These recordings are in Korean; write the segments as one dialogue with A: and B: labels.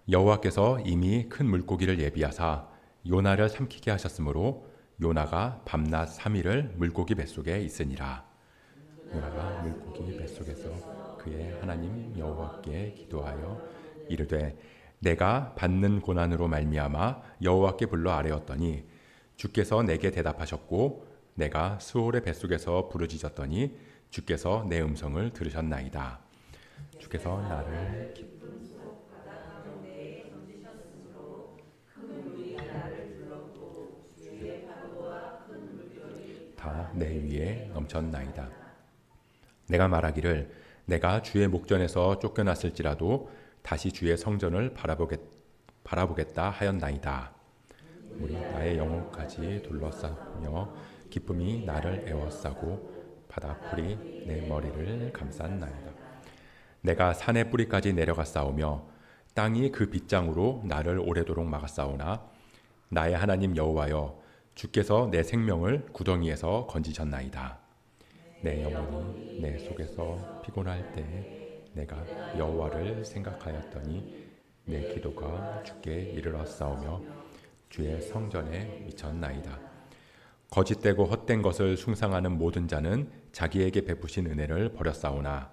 A: 여호와께서 이미 큰 물고기를 예비하사 요나를 삼키게 하셨으므로 요나가 밤낮 3일을 물고기 뱃속에 있으니라. 요나가 물고기 뱃속에서 그의 하나님 여호와께 기도하여 이르되 내가 받는 고난으로 말미암아 여호와께 불러 아뢰었더니 주께서 내게 대답하셨고 내가 수올의 뱃속에서 부르짖었더니 주께서 내 음성을 들으셨나이다. 주께서 나를 다 내 위에 넘쳤나이다. 내가 말하기를 내가 주의 목전에서 쫓겨났을지라도 다시 주의 성전을 바라보겠다 하였나이다. 물이 나의 영혼까지 둘러싸며 기쁨이 나를 에워싸고 바다풀이 내 머리를 감쌌나이다. 내가 산의 뿌리까지 내려갔사오며 땅이 그 빗장으로 나를 오래도록 막았사오나 나의 하나님 여호와여 주께서 내 생명을 구덩이에서 건지셨나이다. 내 영혼이 내 속에서 피곤할 때 내가 여호와를 생각하였더니 내 기도가 주께 이르렀사오며 주의 성전에 미쳤나이다. 거짓되고 헛된 것을 숭상하는 모든 자는 자기에게 베푸신 은혜를 버렸사오나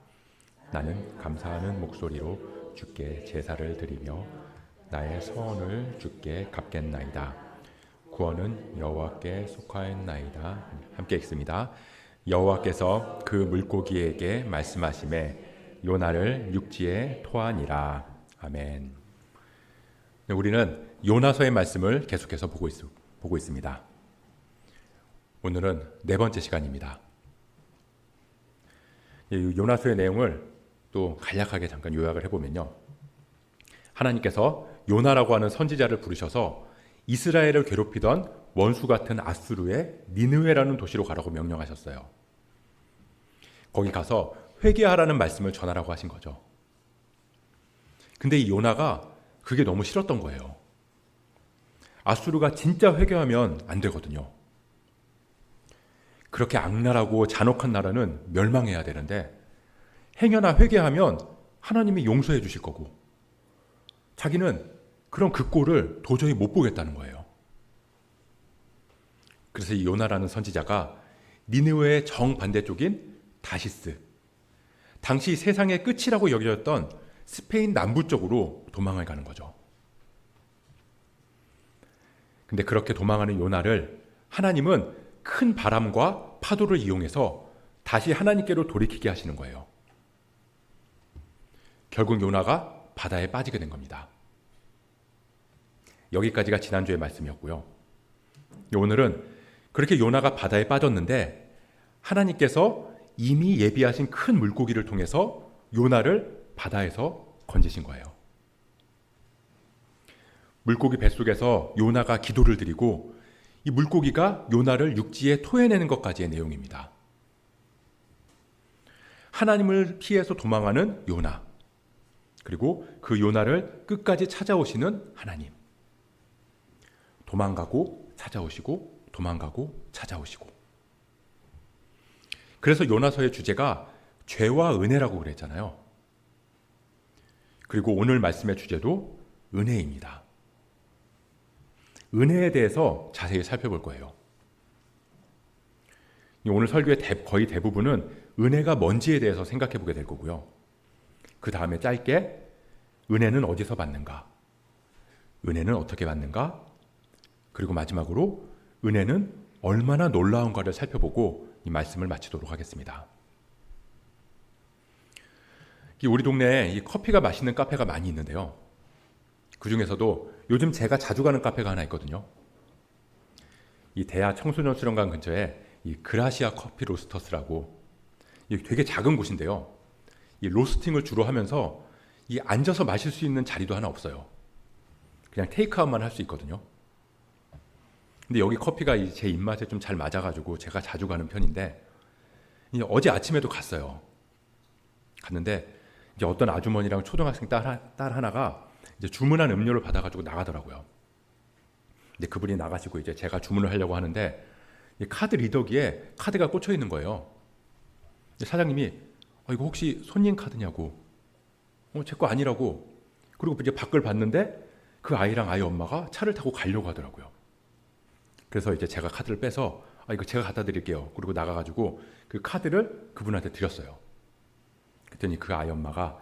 A: 나는 감사하는 목소리로 주께 제사를 드리며 나의 서원을 주께 갚겠나이다. 구원은 여호와께 속하였나이다. 함께 읽습니다. 여호와께서 그 물고기에게 말씀하시매 요나를 육지에 토하니라. 아멘. 우리는 요나서의 말씀을 계속해서 보고 있습니다. 오늘은 네 번째 시간입니다. 요나서의 내용을 또 간략하게 잠깐 요약을 해보면요. 하나님께서 요나라고 하는 선지자를 부르셔서 이스라엘을 괴롭히던 원수 같은 아수르의 니느웨라는 도시로 가라고 명령하셨어요. 거기 가서 회개하라는 말씀을 전하라고 하신 거죠. 근데 이 요나가 그게 너무 싫었던 거예요. 아수르가 진짜 회개하면 안 되거든요. 그렇게 악랄하고 잔혹한 나라는 멸망해야 되는데 행여나 회개하면 하나님이 용서해 주실 거고 자기는 그런 그 꼴을 도저히 못 보겠다는 거예요. 그래서 이 요나라는 선지자가 니느웨의 정반대쪽인 다시스, 당시 세상의 끝이라고 여겨졌던 스페인 남부 쪽으로 도망을 가는 거죠. 근데 그렇게 도망하는 요나를 하나님은 큰 바람과 파도를 이용해서 다시 하나님께로 돌이키게 하시는 거예요. 결국 요나가 바다에 빠지게 된 겁니다. 여기까지가 지난주의 말씀이었고요. 오늘은 그렇게 요나가 바다에 빠졌는데 하나님께서 이미 예비하신 큰 물고기를 통해서 요나를 바다에서 건지신 거예요. 물고기 뱃속에서 요나가 기도를 드리고 이 물고기가 요나를 육지에 토해내는 것까지의 내용입니다. 하나님을 피해서 도망하는 요나, 그리고 그 요나를 끝까지 찾아오시는 하나님. 도망가고 찾아오시고 도망가고 찾아오시고. 그래서 요나서의 주제가 죄와 은혜라고 그랬잖아요. 그리고 오늘 말씀의 주제도 은혜입니다. 은혜에 대해서 자세히 살펴볼 거예요. 오늘 설교의 거의 대부분은 은혜가 뭔지에 대해서 생각해 보게 될 거고요. 그 다음에 짧게 은혜는 어디서 받는가? 은혜는 어떻게 받는가? 그리고 마지막으로 은혜는 얼마나 놀라운가를 살펴보고 이 말씀을 마치도록 하겠습니다. 우리 동네에 이 커피가 맛있는 카페가 많이 있는데요. 그 중에서도 요즘 제가 자주 가는 카페가 하나 있거든요. 이 대하 청소년 수련관 근처에 이 그라시아 커피 로스터스라고 되게 작은 곳인데요. 이 로스팅을 주로 하면서 이 앉아서 마실 수 있는 자리도 하나 없어요. 그냥 테이크아웃만 할 수 있거든요. 근데 여기 커피가 제 입맛에 좀 잘 맞아가지고 제가 자주 가는 편인데 어제 아침에도 갔어요. 갔는데 이제 어떤 아주머니랑 초등학생 딸 하나가 이제 주문한 음료를 받아가지고 나가더라고요. 근데 그분이 나가시고 이제 제가 주문을 하려고 하는데 이 카드 리더기에 카드가 꽂혀 있는 거예요. 사장님이 이거 혹시 손님 카드냐고. 제 거 아니라고. 그리고 이제 밖을 봤는데 그 아이랑 아이 엄마가 차를 타고 가려고 하더라고요. 그래서 이제 제가 카드를 빼서 이거 제가 갖다 드릴게요. 그리고 나가가지고 그 카드를 그분한테 드렸어요. 그랬더니 그 아이 엄마가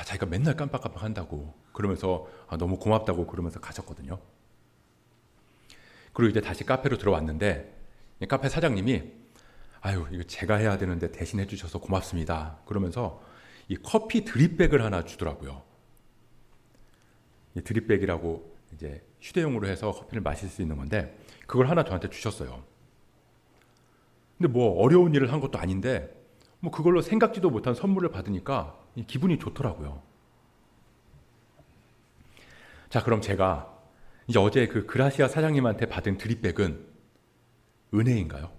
A: 자기가 맨날 깜빡깜빡 한다고 그러면서 너무 고맙다고 그러면서 가셨거든요. 그리고 이제 다시 카페로 들어왔는데 카페 사장님이 이거 제가 해야 되는데 대신 해주셔서 고맙습니다. 그러면서 이 커피 드립백을 하나 주더라고요. 이 드립백이라고 이제 휴대용으로 해서 커피를 마실 수 있는 건데 그걸 하나 저한테 주셨어요. 근데 뭐 어려운 일을 한 것도 아닌데 뭐 그걸로 생각지도 못한 선물을 받으니까 기분이 좋더라고요. 자, 그럼 제가 이제 어제 그 그라시아 사장님한테 받은 드립백은 은혜인가요?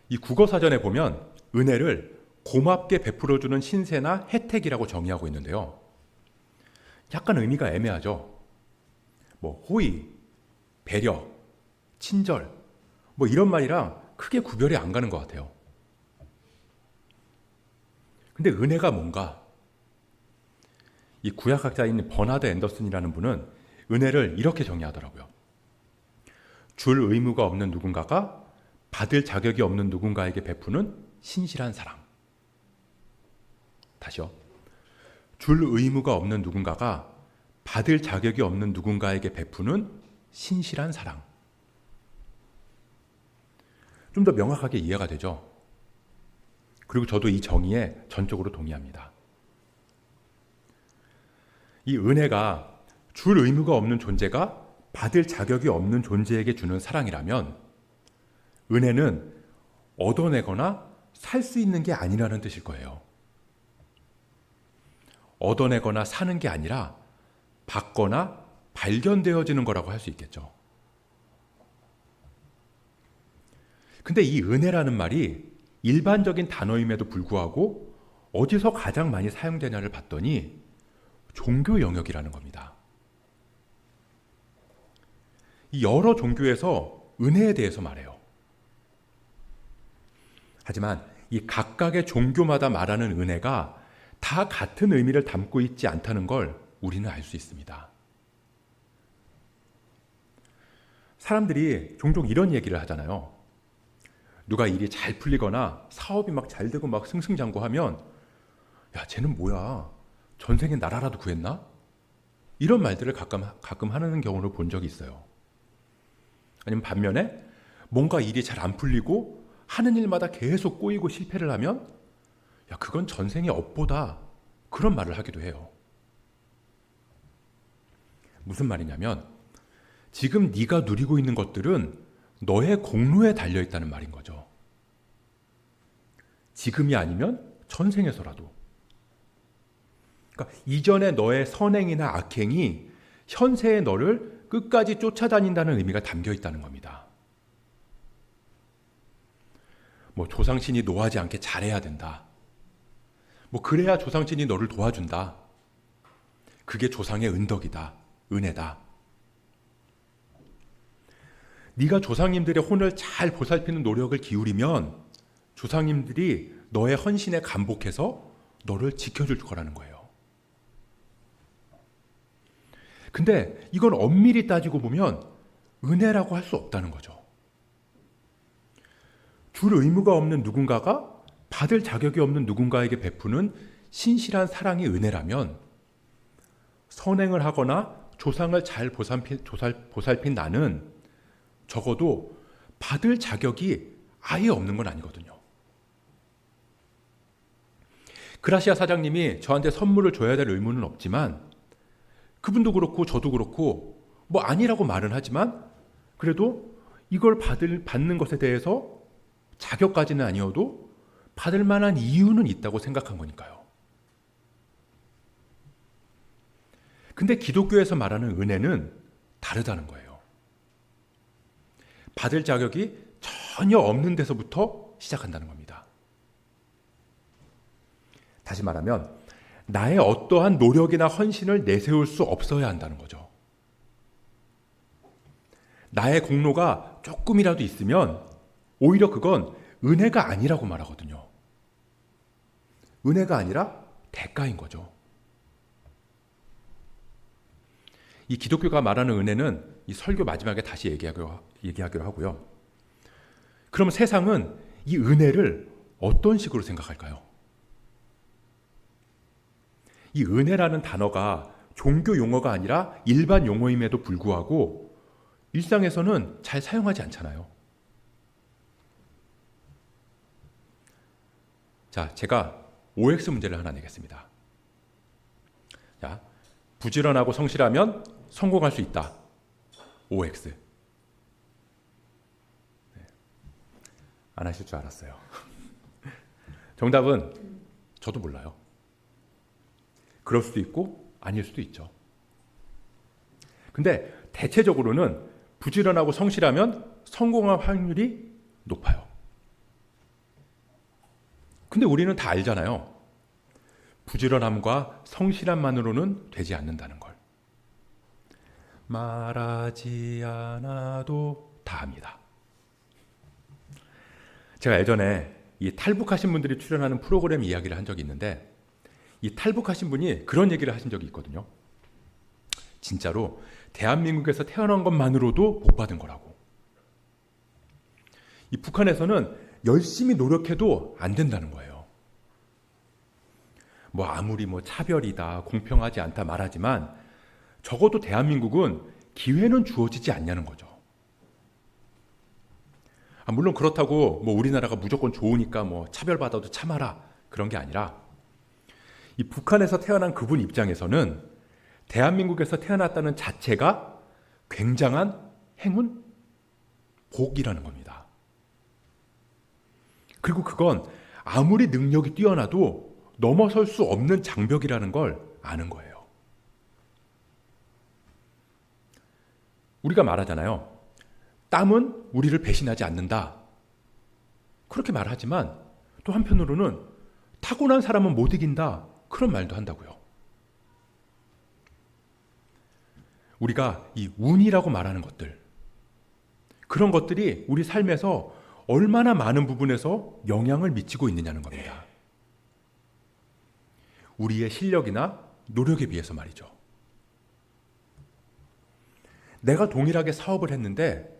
A: 이 국어사전에 보면 은혜를 고맙게 베풀어주는 신세나 혜택이라고 정의하고 있는데요. 약간 의미가 애매하죠. 뭐 호의, 배려, 친절 뭐 이런 말이랑 크게 구별이 안 가는 것 같아요. 근데 은혜가 뭔가? 이 구약학자인 버나드 앤더슨이라는 분은 은혜를 이렇게 정의하더라고요. 줄 의무가 없는 누군가가 받을 자격이 없는 누군가에게 베푸는 신실한 사랑. 다시요. 줄 의무가 없는 누군가가 받을 자격이 없는 누군가에게 베푸는 신실한 사랑. 좀 더 명확하게 이해가 되죠? 그리고 저도 이 정의에 전적으로 동의합니다. 이 은혜가 줄 의무가 없는 존재가 받을 자격이 없는 존재에게 주는 사랑이라면 은혜는 얻어내거나 살 수 있는 게 아니라는 뜻일 거예요. 얻어내거나 사는 게 아니라 받거나 발견되어지는 거라고 할 수 있겠죠. 근데 이 은혜라는 말이 일반적인 단어임에도 불구하고 어디서 가장 많이 사용되냐를 봤더니 종교 영역이라는 겁니다. 이 여러 종교에서 은혜에 대해서 말해요. 하지만 이 각각의 종교마다 말하는 은혜가 다 같은 의미를 담고 있지 않다는 걸 우리는 알 수 있습니다. 사람들이 종종 이런 얘기를 하잖아요. 누가 일이 잘 풀리거나 사업이 막 잘 되고 막 승승장구하면 야, 쟤는 뭐야? 전생에 나라라도 구했나? 이런 말들을 가끔 하는 경우를 본 적이 있어요. 아니면 반면에 뭔가 일이 잘 안 풀리고 하는 일마다 계속 꼬이고 실패를 하면 야, 그건 전생의 업보다 그런 말을 하기도 해요. 무슨 말이냐면 지금 네가 누리고 있는 것들은 너의 공로에 달려있다는 말인 거죠. 지금이 아니면 전생에서라도. 그러니까 이전에 너의 선행이나 악행이 현세의 너를 끝까지 쫓아다닌다는 의미가 담겨 있다는 겁니다. 뭐 조상신이 노하지 않게 잘해야 된다. 뭐 그래야 조상신이 너를 도와준다. 그게 조상의 은덕이다. 은혜다. 네가 조상님들의 혼을 잘 보살피는 노력을 기울이면 조상님들이 너의 헌신에 감복해서 너를 지켜줄 거라는 거예요. 근데 이건 엄밀히 따지고 보면 은혜라고 할 수 없다는 거죠. 줄 의무가 없는 누군가가 받을 자격이 없는 누군가에게 베푸는 신실한 사랑이 은혜라면 선행을 하거나 조상을 잘 보살핀 나는 적어도 받을 자격이 아예 없는 건 아니거든요. 그라시아 사장님이 저한테 선물을 줘야 될 의무는 없지만 그분도 그렇고 저도 그렇고 뭐 아니라고 말은 하지만 그래도 이걸 받는 것에 대해서 자격까지는 아니어도 받을 만한 이유는 있다고 생각한 거니까요. 근데 기독교에서 말하는 은혜는 다르다는 거예요. 받을 자격이 전혀 없는 데서부터 시작한다는 겁니다. 다시 말하면 나의 어떠한 노력이나 헌신을 내세울 수 없어야 한다는 거죠. 나의 공로가 조금이라도 있으면 오히려 그건 은혜가 아니라고 말하거든요. 은혜가 아니라 대가인 거죠. 이 기독교가 말하는 은혜는 이 설교 마지막에 다시 얘기하기로 하고요. 그러면 세상은 이 은혜를 어떤 식으로 생각할까요? 이 은혜라는 단어가 종교 용어가 아니라 일반 용어임에도 불구하고 일상에서는 잘 사용하지 않잖아요. 자, 제가 OX 문제를 하나 내겠습니다. 자, 부지런하고 성실하면 성공할 수 있다. OX. 네. 안 하실 줄 알았어요. 정답은 저도 몰라요. 그럴 수도 있고 아닐 수도 있죠. 근데 대체적으로는 부지런하고 성실하면 성공할 확률이 높아요. 근데 우리는 다 알잖아요. 부지런함과 성실함만으로는 되지 않는다는 걸. 말하지 않아도 다 압니다. 제가 예전에 이 탈북하신 분들이 출연하는 프로그램 이야기를 한 적이 있는데 이 탈북하신 분이 그런 얘기를 하신 적이 있거든요. 진짜로 대한민국에서 태어난 것만으로도 복 받은 거라고. 이 북한에서는 열심히 노력해도 안 된다는 거예요. 뭐 아무리 뭐 차별이다, 공평하지 않다 말하지만 적어도 대한민국은 기회는 주어지지 않냐는 거죠. 물론 그렇다고 뭐 우리나라가 무조건 좋으니까 뭐 차별받아도 참아라 그런 게 아니라 이 북한에서 태어난 그분 입장에서는 대한민국에서 태어났다는 자체가 굉장한 행운, 복이라는 겁니다. 그리고 그건 아무리 능력이 뛰어나도 넘어설 수 없는 장벽이라는 걸 아는 거예요. 우리가 말하잖아요. 땀은 우리를 배신하지 않는다. 그렇게 말하지만 또 한편으로는 타고난 사람은 못 이긴다. 그런 말도 한다고요. 우리가 이 운이라고 말하는 것들, 그런 것들이 우리 삶에서 얼마나 많은 부분에서 영향을 미치고 있느냐는 겁니다. 우리의 실력이나 노력에 비해서 말이죠. 내가 동일하게 사업을 했는데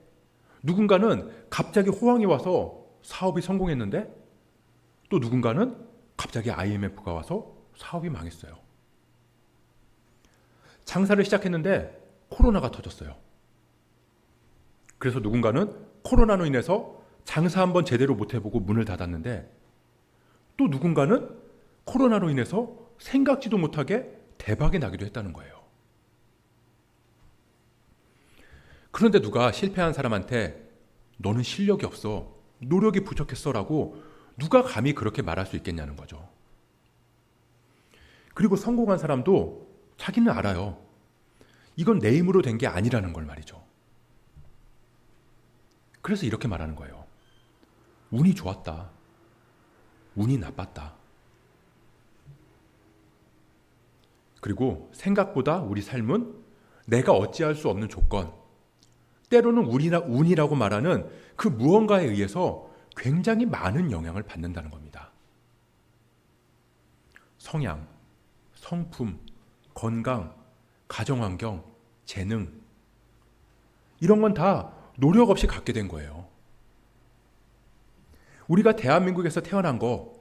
A: 누군가는 갑자기 호황이 와서 사업이 성공했는데 또 누군가는 갑자기 IMF가 와서 사업이 망했어요. 장사를 시작했는데 코로나가 터졌어요. 그래서 누군가는 코로나로 인해서 장사 한번 제대로 못 해보고 문을 닫았는데 또 누군가는 코로나로 인해서 생각지도 못하게 대박이 나기도 했다는 거예요. 그런데 누가 실패한 사람한테 너는 실력이 없어, 노력이 부족했어 라고 누가 감히 그렇게 말할 수 있겠냐는 거죠. 그리고 성공한 사람도 자기는 알아요. 이건 내 힘으로 된 게 아니라는 걸 말이죠. 그래서 이렇게 말하는 거예요. 운이 좋았다. 운이 나빴다. 그리고 생각보다 우리 삶은 내가 어찌할 수 없는 조건, 때로는 운이라고 말하는 그 무언가에 의해서 굉장히 많은 영향을 받는다는 겁니다. 성향, 성품, 건강, 가정환경, 재능, 이런 건 다 노력 없이 갖게 된 거예요. 우리가 대한민국에서 태어난 거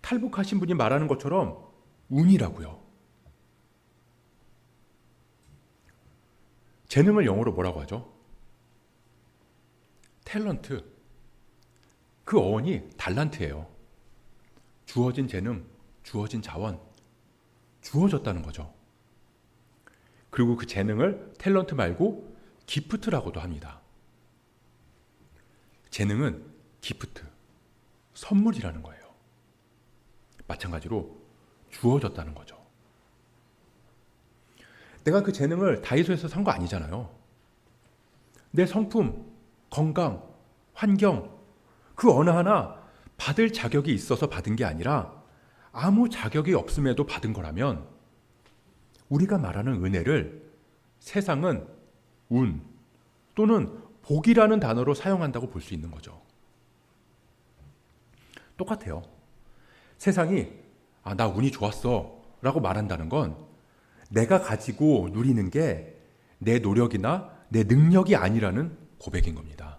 A: 탈북하신 분이 말하는 것처럼 운이라고요. 재능을 영어로 뭐라고 하죠? 탤런트. 그 어원이 달란트예요. 주어진 재능, 주어진 자원, 주어졌다는 거죠. 그리고 그 재능을 탤런트 말고 기프트라고도 합니다. 재능은 기프트, 선물이라는 거예요. 마찬가지로 주어졌다는 거죠. 내가 그 재능을 다이소에서 산 거 아니잖아요. 내 성품, 건강, 환경, 그 어느 하나 받을 자격이 있어서 받은 게 아니라 아무 자격이 없음에도 받은 거라면 우리가 말하는 은혜를 세상은 운 또는 복이라는 단어로 사용한다고 볼 수 있는 거죠. 똑같아요. 세상이 아, 나 운이 좋았어 라고 말한다는 건 내가 가지고 누리는 게 내 노력이나 내 능력이 아니라는 고백인 겁니다.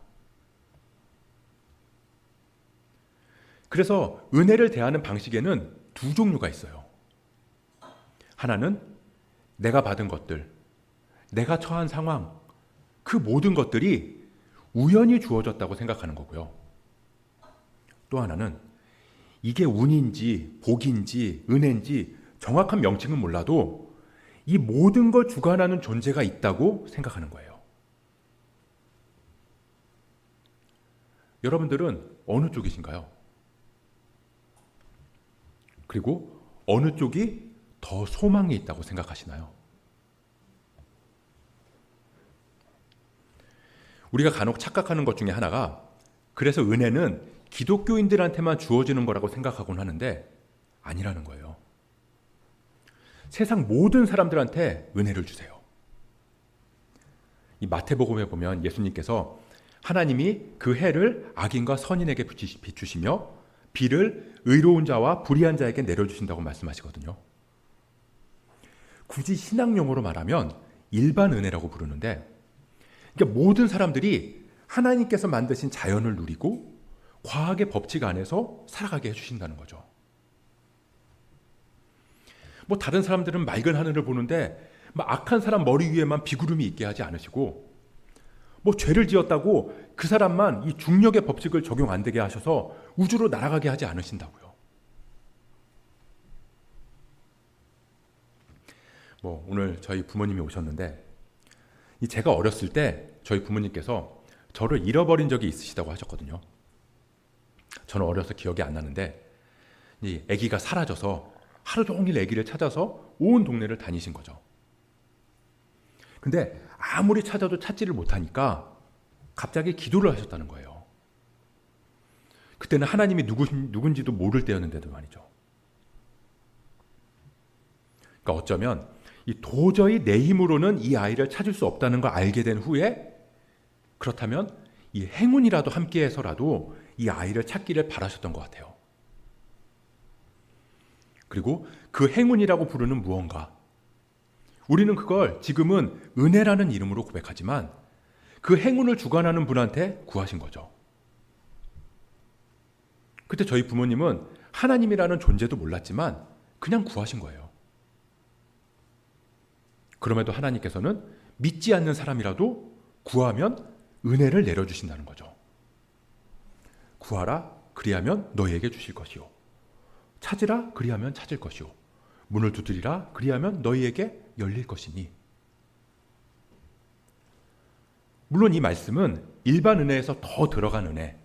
A: 그래서 은혜를 대하는 방식에는 두 종류가 있어요. 하나는 내가 받은 것들, 내가 처한 상황, 그 모든 것들이 우연히 주어졌다고 생각하는 거고요. 또 하나는 이게 운인지 복인지 은혜인지 정확한 명칭은 몰라도 이 모든 걸 주관하는 존재가 있다고 생각하는 거예요. 여러분들은 어느 쪽이신가요? 그리고 어느 쪽이 더 소망이 있다고 생각하시나요? 우리가 간혹 착각하는 것 중에 하나가 그래서 은혜는 기독교인들한테만 주어지는 거라고 생각하곤 하는데 아니라는 거예요. 세상 모든 사람들한테 은혜를 주세요. 이 마태복음에 보면 예수님께서 하나님이 그 해를 악인과 선인에게 비추시며 비를 의로운 자와 불의한 자에게 내려주신다고 말씀하시거든요. 굳이 신학 용어로 말하면 일반 은혜라고 부르는데 그러니까 모든 사람들이 하나님께서 만드신 자연을 누리고 과학의 법칙 안에서 살아가게 해주신다는 거죠. 뭐 다른 사람들은 맑은 하늘을 보는데 악한 사람 머리 위에만 비구름이 있게 하지 않으시고 뭐 죄를 지었다고 그 사람만 이 중력의 법칙을 적용 안 되게 하셔서 우주로 날아가게 하지 않으신다고요. 뭐 오늘 저희 부모님이 오셨는데 제가 어렸을 때 저희 부모님께서 저를 잃어버린 적이 있으시다고 하셨거든요. 저는 어려서 기억이 안 나는데 이 아기가 사라져서 하루 종일 아기를 찾아서 온 동네를 다니신 거죠. 근데 아무리 찾아도 찾지를 못하니까 갑자기 기도를 하셨다는 거예요. 그때는 하나님이 누군지도 모를 때였는데도 말이죠. 그러니까 어쩌면 도저히 내 힘으로는 이 아이를 찾을 수 없다는 걸 알게 된 후에 그렇다면 이 행운이라도 함께해서라도 이 아이를 찾기를 바라셨던 것 같아요. 그리고 그 행운이라고 부르는 무언가, 우리는 그걸 지금은 은혜라는 이름으로 고백하지만 그 행운을 주관하는 분한테 구하신 거죠. 그때 저희 부모님은 하나님이라는 존재도 몰랐지만 그냥 구하신 거예요. 그럼에도 하나님께서는 믿지 않는 사람이라도 구하면 은혜를 내려주신다는 거죠. 구하라 그리하면 너희에게 주실 것이요 찾으라 그리하면 찾을 것이요 문을 두드리라 그리하면 너희에게 열릴 것이니. 물론 이 말씀은 일반 은혜에서 더 들어간 은혜,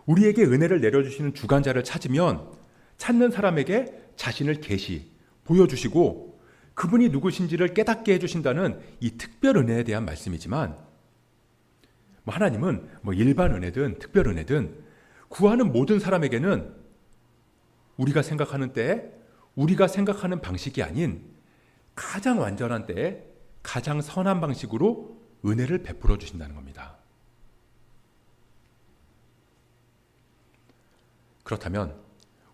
A: 우리에게 은혜를 내려주시는 주관자를 찾으면 찾는 사람에게 자신을 계시 보여주시고 그분이 누구신지를 깨닫게 해주신다는 이 특별 은혜에 대한 말씀이지만 하나님은 일반 은혜든 특별 은혜든 구하는 모든 사람에게는 우리가 생각하는 때에 우리가 생각하는 방식이 아닌 가장 완전한 때에 가장 선한 방식으로 은혜를 베풀어 주신다는 겁니다. 그렇다면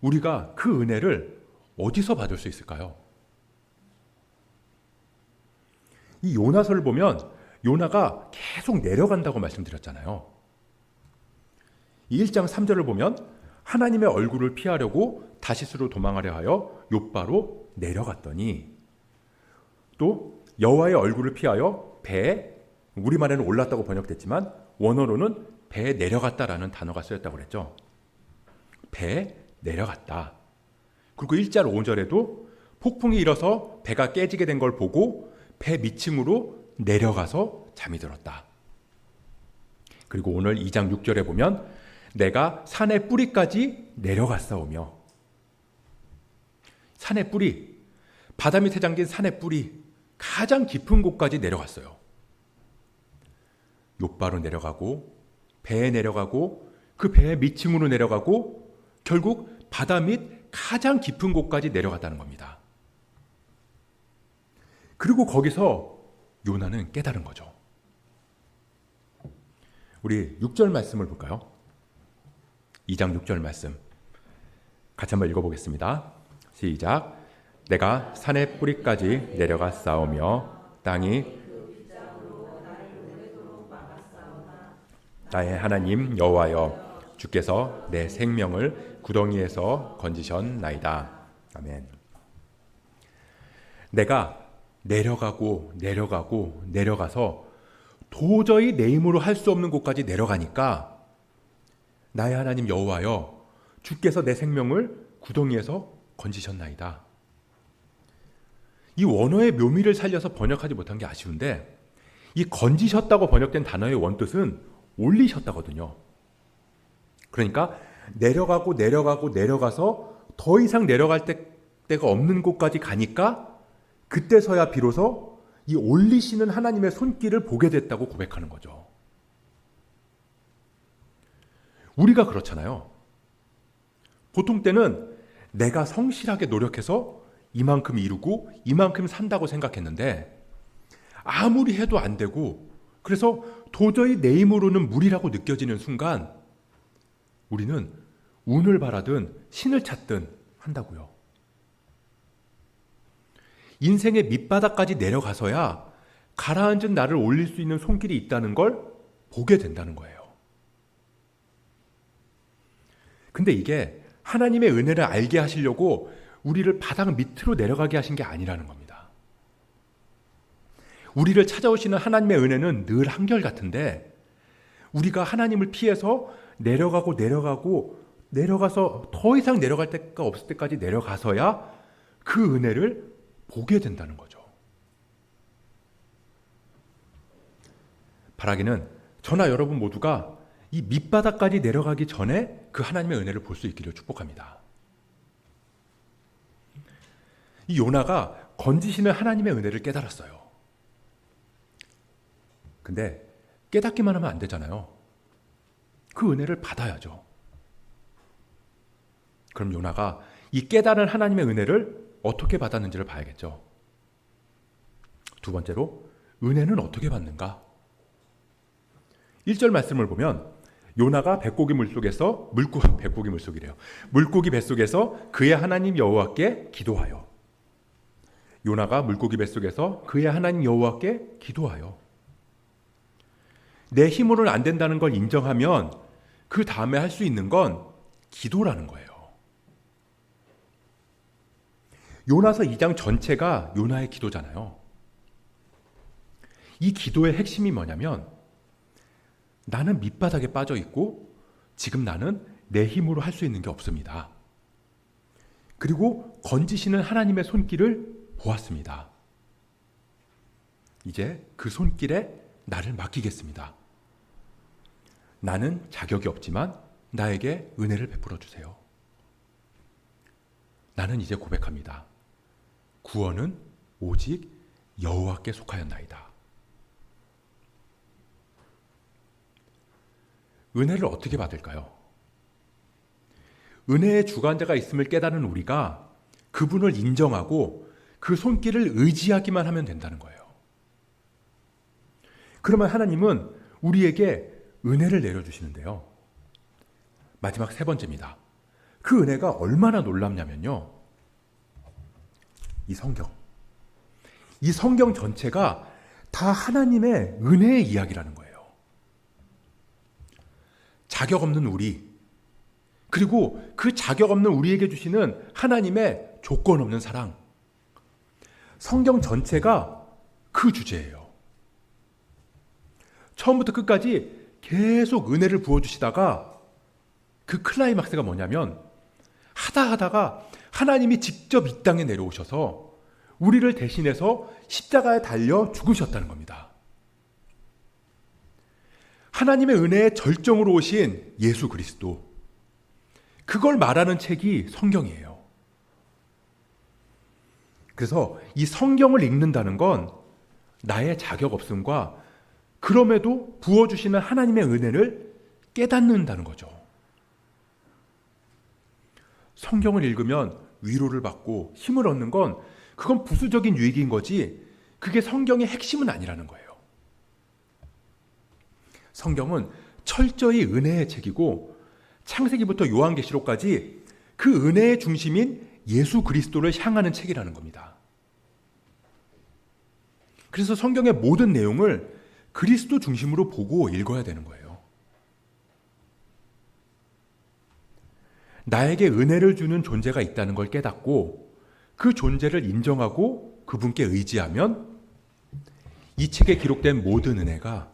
A: 우리가 그 은혜를 어디서 받을 수 있을까요? 이 요나서를 보면 요나가 계속 내려간다고 말씀드렸잖아요. 이 1장 3절을 보면 하나님의 얼굴을 피하려고 다시스로 도망하려 하여 욥바로 내려갔더니, 또 여호와의 얼굴을 피하여 배에, 우리말에는 올랐다고 번역됐지만 원어로는 배에 내려갔다라는 단어가 쓰였다고 그랬죠. 배에 내려갔다. 그리고 1절 5절에도 폭풍이 일어서 배가 깨지게 된 걸 보고 배 밑층으로 내려가서 잠이 들었다. 그리고 오늘 2장 6절에 보면 내가 산의 뿌리까지 내려갔사오며, 산의 뿌리, 바다 밑에 잠긴 산의 뿌리, 가장 깊은 곳까지 내려갔어요. 욥바로 내려가고 배에 내려가고 그 배의 밑층으로 내려가고 결국 바다 밑 가장 깊은 곳까지 내려갔다는 겁니다. 그리고 거기서 요나는 깨달은 거죠. 우리 6절 말씀을 볼까요? 2장 6절 말씀 같이 한번 읽어보겠습니다. 시작. 내가 산의 뿌리까지 내려가 싸우며 땅이 나의 하나님 여호와여 주께서 내 생명을 구덩이에서 건지셨나이다. 아멘. 내가 내려가서 도저히 내 힘으로 할 수 없는 곳까지 내려가니까 나의 하나님 여호와여 주께서 내 생명을 구덩이에서 건지셨나이다. 이 원어의 묘미를 살려서 번역하지 못한 게 아쉬운데 이 건지셨다고 번역된 단어의 원뜻은 올리셨다거든요. 그러니까 내려가서 더 이상 내려갈 데가 없는 곳까지 가니까 그때서야 비로소 이 올리시는 하나님의 손길을 보게 됐다고 고백하는 거죠. 우리가 그렇잖아요. 보통 때는 내가 성실하게 노력해서 이만큼 이루고 이만큼 산다고 생각했는데 아무리 해도 안 되고 그래서 도저히 내 힘으로는 무리라고 느껴지는 순간 우리는 운을 바라든 신을 찾든 한다고요. 인생의 밑바닥까지 내려가서야 가라앉은 나를 올릴 수 있는 손길이 있다는 걸 보게 된다는 거예요. 근데 이게 하나님의 은혜를 알게 하시려고 우리를 바닥 밑으로 내려가게 하신 게 아니라는 겁니다. 우리를 찾아오시는 하나님의 은혜는 늘 한결같은데 우리가 하나님을 피해서 내려가서 더 이상 내려갈 데가 없을 때까지 내려가서야 그 은혜를 보게 된다는 거죠. 바라기는 저나 여러분 모두가 이 밑바닥까지 내려가기 전에 그 하나님의 은혜를 볼 수 있기를 축복합니다. 이 요나가 건지시는 하나님의 은혜를 깨달았어요. 근데 깨닫기만 하면 안 되잖아요. 그 은혜를 받아야죠. 그럼 요나가 이 깨달은 하나님의 은혜를 어떻게 받았는지를 봐야겠죠. 두 번째로 은혜는 어떻게 받는가? 1절 말씀을 보면 요나가 물고기 뱃속에서 그의 하나님 여호와께 기도하여 요나가 물고기 뱃속에서 그의 하나님 여호와께 기도하여 내 힘으로는 안 된다는 걸 인정하면 그 다음에 할 수 있는 건 기도라는 거예요. 요나서 2장 전체가 요나의 기도잖아요. 이 기도의 핵심이 뭐냐면 나는 밑바닥에 빠져 있고 지금 나는 내 힘으로 할 수 있는 게 없습니다. 그리고 건지시는 하나님의 손길을 보았습니다. 이제 그 손길에 나를 맡기겠습니다. 나는 자격이 없지만 나에게 은혜를 베풀어 주세요. 나는 이제 고백합니다. 구원은 오직 여호와께 속하였나이다. 은혜를 어떻게 받을까요? 은혜의 주관자가 있음을 깨달은 우리가 그분을 인정하고 그 손길을 의지하기만 하면 된다는 거예요. 그러면 하나님은 우리에게 은혜를 내려주시는데요. 마지막 세 번째입니다. 그 은혜가 얼마나 놀랍냐면요. 이 성경 전체가 다 하나님의 은혜의 이야기라는 거예요. 자격 없는 우리, 그리고 그 자격 없는 우리에게 주시는 하나님의 조건 없는 사랑. 성경 전체가 그 주제예요. 처음부터 끝까지 계속 은혜를 부어주시다가 그 클라이막스가 뭐냐면 하다가 하나님이 직접 이 땅에 내려오셔서 우리를 대신해서 십자가에 달려 죽으셨다는 겁니다. 하나님의 은혜의 절정으로 오신 예수 그리스도, 그걸 말하는 책이 성경이에요. 그래서 이 성경을 읽는다는 건 나의 자격 없음과 그럼에도 부어주시는 하나님의 은혜를 깨닫는다는 거죠. 성경을 읽으면 위로를 받고 힘을 얻는 건 그건 부수적인 유익인 거지 그게 성경의 핵심은 아니라는 거예요. 성경은 철저히 은혜의 책이고 창세기부터 요한계시록까지 그 은혜의 중심인 예수 그리스도를 향하는 책이라는 겁니다. 그래서 성경의 모든 내용을 그리스도 중심으로 보고 읽어야 되는 거예요. 나에게 은혜를 주는 존재가 있다는 걸 깨닫고 그 존재를 인정하고 그분께 의지하면 이 책에 기록된 모든 은혜가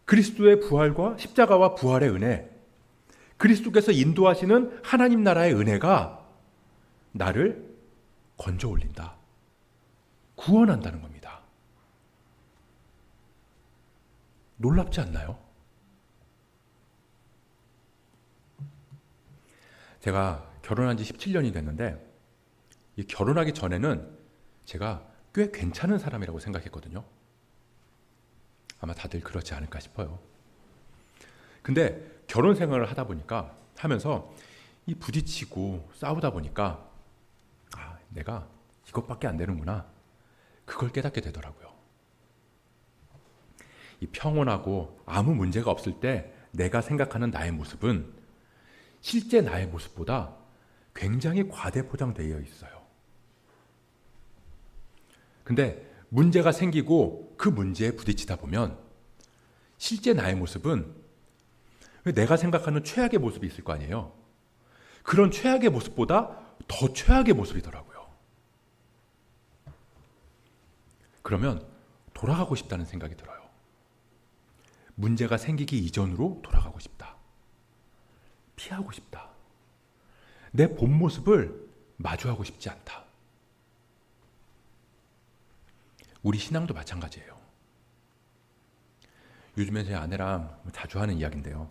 A: 그리스도의 부활과 십자가와 부활의 은혜, 그리스도께서 인도하시는 하나님 나라의 은혜가 나를 건져 올린다. 구원한다는 겁니다. 놀랍지 않나요? 제가 결혼한 지 17년이 됐는데 이 결혼하기 전에는 제가 꽤 괜찮은 사람이라고 생각했거든요. 아마 다들 그렇지 않을까 싶어요. 근데 결혼 생활을 하면서 이 부딪히고 싸우다 보니까 내가 이것밖에 안 되는구나. 그걸 깨닫게 되더라고요. 이 평온하고 아무 문제가 없을 때 내가 생각하는 나의 모습은 실제 나의 모습보다 굉장히 과대포장되어 있어요. 근데 문제가 생기고 그 문제에 부딪히다 보면 실제 나의 모습은 내가 생각하는 최악의 모습이 있을 거 아니에요. 그런 최악의 모습보다 더 최악의 모습이더라고요. 그러면 돌아가고 싶다는 생각이 들어요. 문제가 생기기 이전으로 돌아가고 싶다. 피하고 싶다. 내 본 모습을 마주하고 싶지 않다. 우리 신앙도 마찬가지예요. 요즘에 제 아내랑 자주 하는 이야기인데요.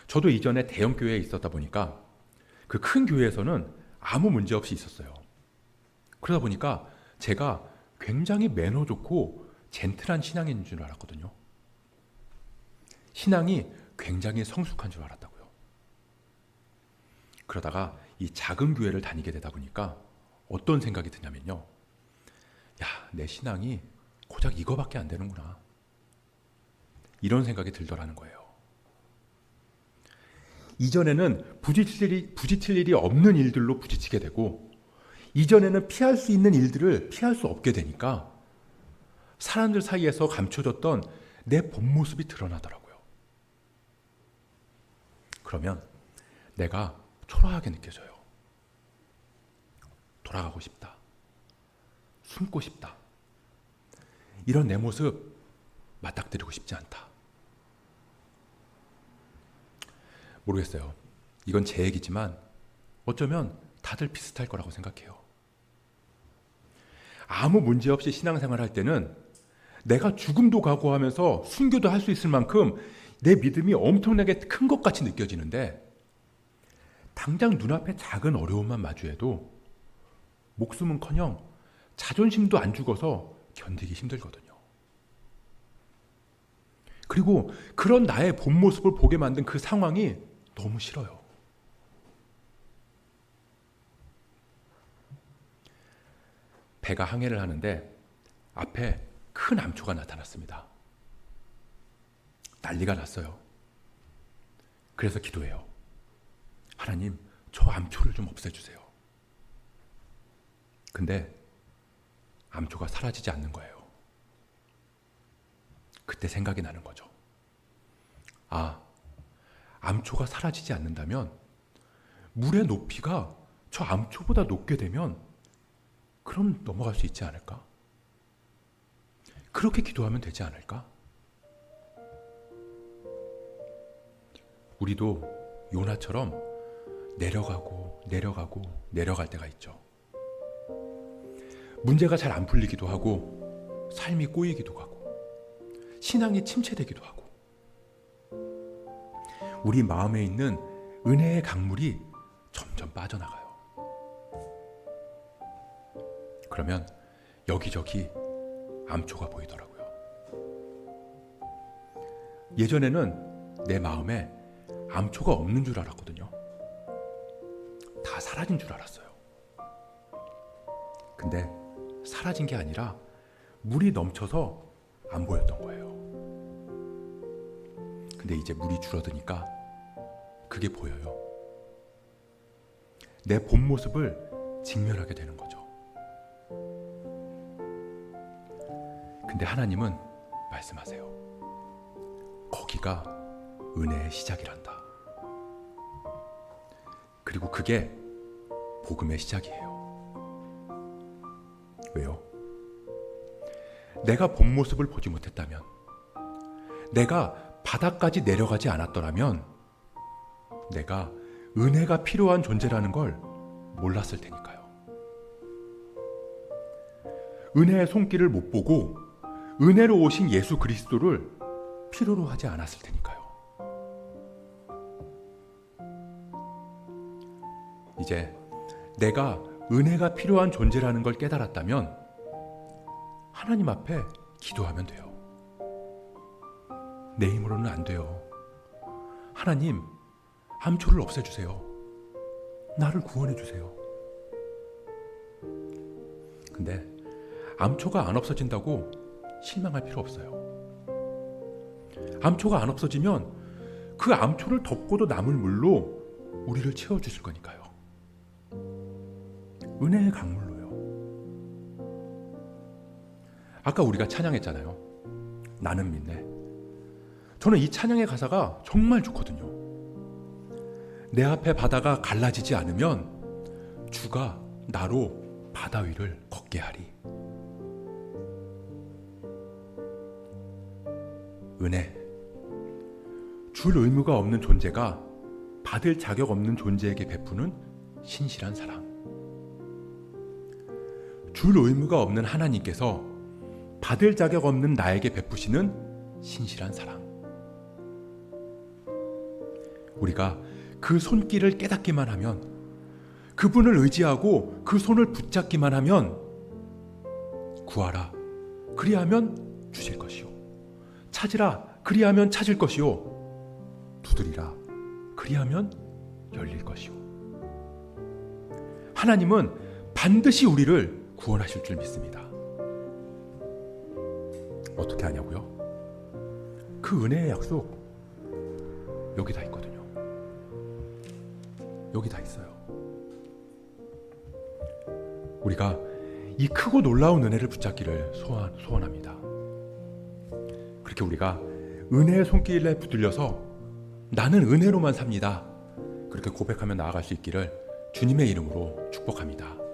A: 저도 이전에 대형 교회에 있었다 보니까 그 큰 교회에서는 아무 문제 없이 있었어요. 그러다 보니까 제가 굉장히 매너 좋고 젠틀한 신앙인 줄 알았거든요. 신앙이 굉장히 성숙한 줄 알았다고요. 그러다가 이 작은 교회를 다니게 되다 보니까 어떤 생각이 드냐면요. 내 신앙이 고작 이거밖에 안 되는구나. 이런 생각이 들더라는 거예요. 이전에는 부딪힐 일이 없는 일들로 부딪히게 되고 이전에는 피할 수 있는 일들을 피할 수 없게 되니까 사람들 사이에서 감춰졌던 내 본 모습이 드러나더라고요. 그러면 내가 초라하게 느껴져요. 돌아가고 싶다. 숨고 싶다. 이런 내 모습 맞닥뜨리고 싶지 않다. 모르겠어요. 이건 제 얘기지만 어쩌면 다들 비슷할 거라고 생각해요. 아무 문제 없이 신앙생활 할 때는 내가 죽음도 각오하면서 순교도 할 수 있을 만큼 내 믿음이 엄청나게 큰 것 같이 느껴지는데 당장 눈앞에 작은 어려움만 마주해도 목숨은커녕 자존심도 안 죽어서 견디기 힘들거든요. 그리고 그런 나의 본 모습을 보게 만든 그 상황이 너무 싫어요. 배가 항해를 하는데 앞에 큰 암초가 나타났습니다. 난리가 났어요. 그래서 기도해요. 하나님, 저 암초를 좀 없애주세요. 근데 암초가 사라지지 않는 거예요. 그때 생각이 나는 거죠. 암초가 사라지지 않는다면 물의 높이가 저 암초보다 높게 되면 그럼 넘어갈 수 있지 않을까? 그렇게 기도하면 되지 않을까? 우리도 요나처럼 내려갈 때가 있죠. 문제가 잘 안 풀리기도 하고 삶이 꼬이기도 하고 신앙이 침체되기도 하고 우리 마음에 있는 은혜의 강물이 점점 빠져나가요. 그러면 여기저기 암초가 보이더라고요. 예전에는 내 마음에 암초가 없는 줄 알았거든요. 다 사라진 줄 알았어요. 근데 사라진 게 아니라 물이 넘쳐서 안 보였던 거예요. 근데 이제 물이 줄어드니까 그게 보여요. 내 본 모습을 직면하게 되는 거죠. 근데 하나님은 말씀하세요. 거기가 은혜의 시작이란다. 그리고 그게 복음의 시작이에요. 왜요? 내가 본 모습을 보지 못했다면, 내가 바닥까지 내려가지 않았더라면 내가 은혜가 필요한 존재라는 걸 몰랐을 테니까요. 은혜의 손길을 못 보고 은혜로 오신 예수 그리스도를 필요로 하지 않았을 테니까요. 이제 내가 은혜가 필요한 존재라는 걸 깨달았다면 하나님 앞에 기도하면 돼요. 내 힘으로는 안 돼요. 하나님, 암초를 없애주세요. 나를 구원해주세요. 근데 암초가 안 없어진다고 실망할 필요 없어요. 암초가 안 없어지면 그 암초를 덮고도 남을 물로 우리를 채워주실 거니까요. 은혜의 강물로요. 아까 우리가 찬양했잖아요. 나는 믿네. 저는 이 찬양의 가사가 정말 좋거든요. 내 앞에 바다가 갈라지지 않으면 주가 나로 바다 위를 걷게 하리. 은혜. 줄 의무가 없는 존재가 받을 자격 없는 존재에게 베푸는 신실한 사랑. 줄 의무가 없는 하나님께서 받을 자격 없는 나에게 베푸시는 신실한 사랑. 우리가 그 손길을 깨닫기만 하면, 그분을 의지하고 그 손을 붙잡기만 하면, 구하라 그리하면 주실 것이요, 찾으라 그리하면 찾을 것이요, 두드리라 그리하면 열릴 것이요. 하나님은 반드시 우리를 구원하실 줄 믿습니다. 어떻게 하냐고요? 그 은혜의 약속 여기 다 있거든요. 여기 다 있어요. 우리가 이 크고 놀라운 은혜를 붙잡기를 소원합니다. 그렇게 우리가 은혜의 손길에 붙들려서 나는 은혜로만 삽니다, 그렇게 고백하며 나아갈 수 있기를 주님의 이름으로 축복합니다.